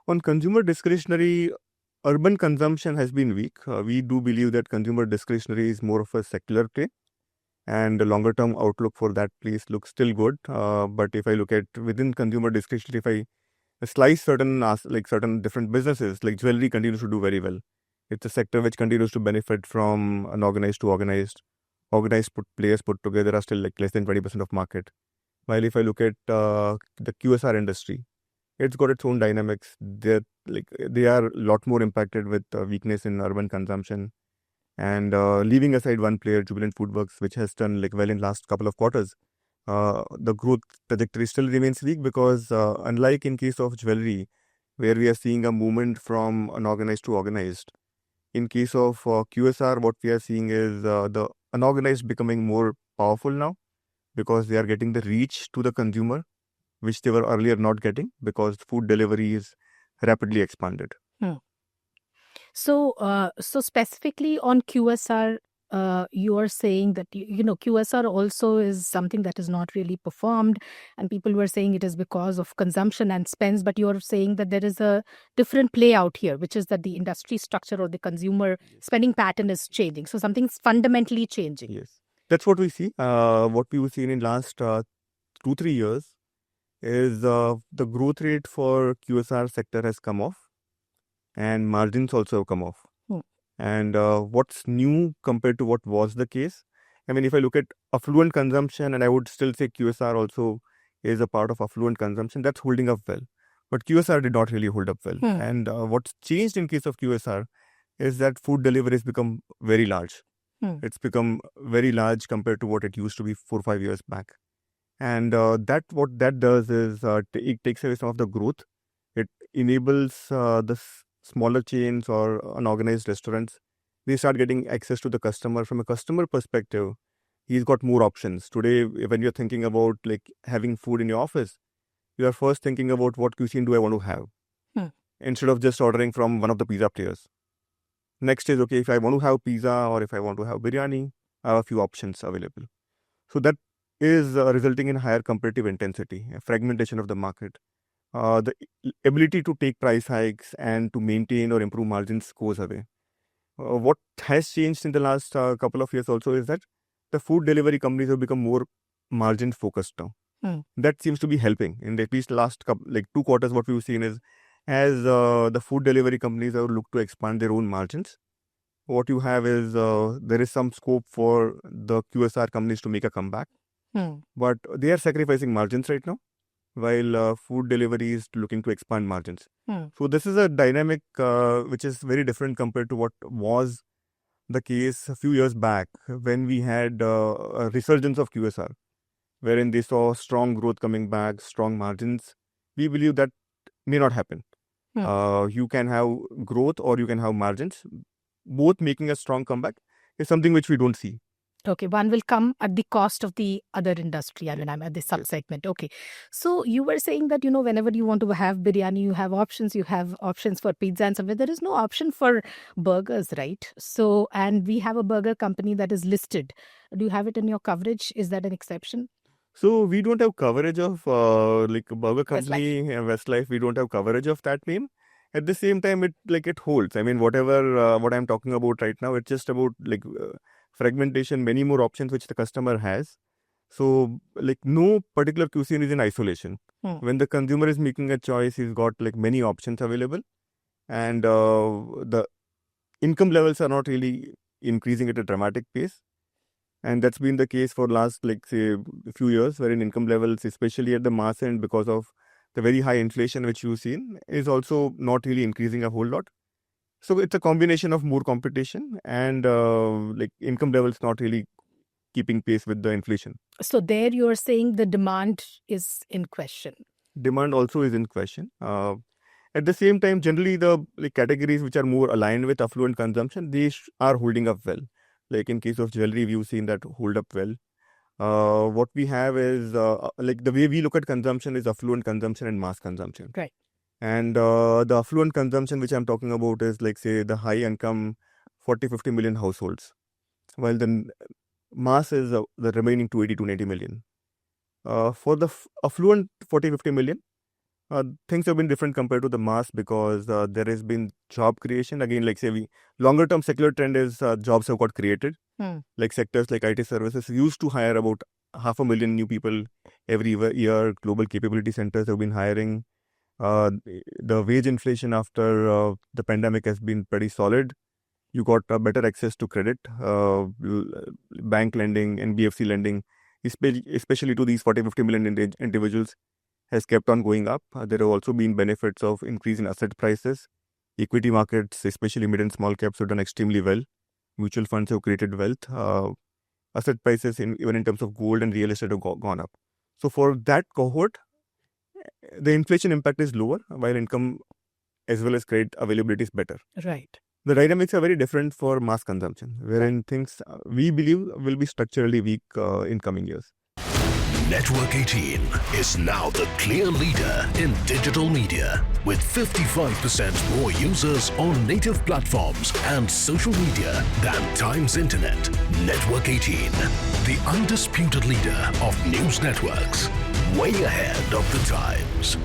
On consumer discretionary, urban consumption has been weak. We do believe that consumer discretionary is more of a secular play, and the longer term outlook for that place looks still good. But if I look at within consumer discretionary, if I slice certain different businesses, like jewelry continues to do very well. It's a sector which continues to benefit from an organized to organized. Players put together are still like less than 20% of market. While if I look at the QSR industry, it's got its own dynamics. They are a lot more impacted with weakness in urban consumption. And leaving aside one player, Jubilant FoodWorks, which has done like well in last couple of quarters, the growth trajectory still remains weak because unlike in case of jewelry, where we are seeing a movement from unorganized to organized, in case of QSR, what we are seeing is the unorganized becoming more powerful now because they are getting the reach to the consumer, which they were earlier not getting because food delivery is rapidly expanded. Hmm. So specifically on QSR, you are saying that QSR also is something that is not really performed, and people were saying it is because of consumption and spends. But you are saying that there is a different play out here, which is that the industry structure or the consumer spending pattern is changing. So something's fundamentally changing. Yes, that's what we see. What we've seen in last 2-3 years is the growth rate for QSR sector has come off, and margins also have come off. Hmm. And what's new compared to what was the case? I mean, if I look at affluent consumption, and I would still say QSR also is a part of affluent consumption, that's holding up well. But QSR did not really hold up well. And what's changed in case of QSR is that food delivery has become very large. It's become very large compared to what it used to be 4 or 5 years back. And what that does is it takes away some of the growth. It enables the smaller chains or unorganized restaurants. They start getting access to the customer. From a customer perspective, he's got more options. Today, when you're thinking about like having food in your office, you are first thinking about what cuisine do I want to have, instead of just ordering from one of the pizza players. Next is, okay, if I want to have pizza or if I want to have biryani, I have a few options available. So that is resulting in higher competitive intensity, a fragmentation of the market. The ability to take price hikes and to maintain or improve margins goes away. What has changed in the last couple of years also is that the food delivery companies have become more margin focused now. That seems to be helping in at least last 2 quarters. What we've seen is as the food delivery companies have looked to expand their own margins, what you have is there is some scope for the QSR companies to make a comeback. But they are sacrificing margins right now, while food delivery is looking to expand margins. So this is a dynamic which is very different compared to what was the case a few years back when we had a resurgence of QSR, wherein they saw strong growth coming back, strong margins. We believe that may not happen. You can have growth or you can have margins. Both making a strong comeback is something which we don't see. Okay, one will come at the cost of the other industry. I mean, I'm at the subsegment. Okay. So you were saying that, whenever you want to have biryani, you have options for pizza and somewhere. There is no option for burgers, right? So, and we have a burger company that is listed. Do you have it in your coverage? Is that an exception? So we don't have coverage of like a burger company, Westlife. We don't have coverage of that name. At the same time, it holds. I mean, whatever what I'm talking about right now, it's just about fragmentation, many more options which the customer has. So no particular cuisine is in isolation. When the consumer is making a choice, he's got many options available, and the income levels are not really increasing at a dramatic pace. And that's been the case for last, say, a few years, wherein income levels, especially at the mass end, because of the very high inflation which you've seen, is also not really increasing a whole lot. So it's a combination of more competition and income levels not really keeping pace with the inflation. So there you are saying the demand is in question. Demand also is in question. At the same time, generally the categories which are more aligned with affluent consumption, they are holding up well. Like in case of jewelry, we've seen that hold up well. What we have is the way we look at consumption is affluent consumption and mass consumption. Right. And the affluent consumption which I'm talking about is say the high income 40-50 million households, while the mass is the remaining 280-290 million. For the affluent 40-50 million, Things have been different compared to the mass because there has been job creation. Again, like say longer term secular trend is jobs have got created. Like sectors like IT services used to hire about 500,000 new people every year. Global capability centers have been hiring. The wage inflation after the pandemic has been pretty solid. You got better access to credit, bank lending, NBFC lending, especially to these 40-50 million individuals, has kept on going up. There have also been benefits of increase in asset prices. Equity markets, especially mid and small caps, have done extremely well. Mutual funds have created wealth. Asset prices, even in terms of gold and real estate, have gone up. So for that cohort, the inflation impact is lower, while income as well as credit availability is better. Right. The dynamics are very different for mass consumption, wherein things we believe will be structurally weak in coming years. Network 18 is now the clear leader in digital media, with 55% more users on native platforms and social media than Times Internet. Network 18, the undisputed leader of news networks, way ahead of the times.